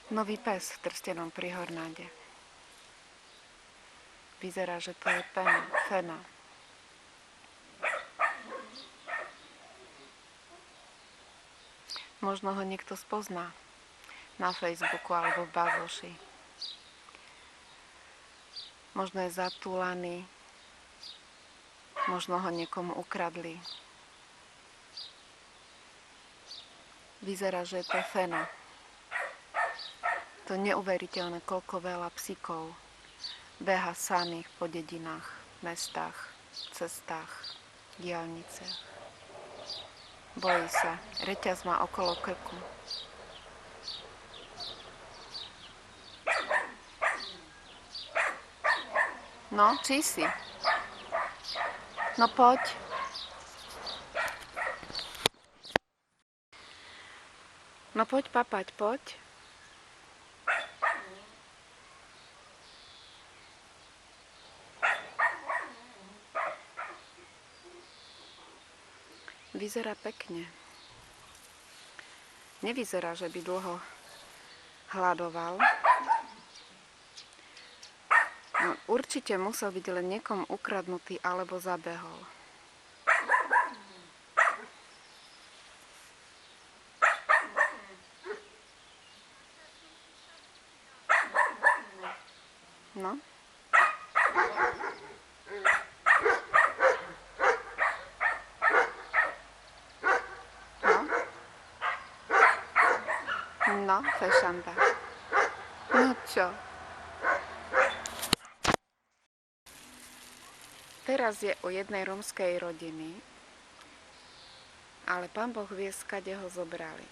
Nový pes v Trstenom pri Hornáde. Vyzerá, že to je Fena. Možno ho niekto spozná na Facebooku alebo v Bazoši. Možno je zatúlaný, možno ho niekomu ukradli. Vyzerá, že je to Fena. To neuveriteľné, koľko veľa psíkov beha samých po dedinách, mestách, cestách, diaľniciach. Bojí sa, reťaz má okolo krku. No, čí si? No poď. No poď papať, poď. Vyzerá pekne. Nevyzerá, že by dlho hľadoval. No, určite musel byť len niekom ukradnutý alebo zabehol. No. No, fešanda. No čo? Teraz je u jednej rómskej rodiny, ale Pán Boh vie, skade ho zobrali.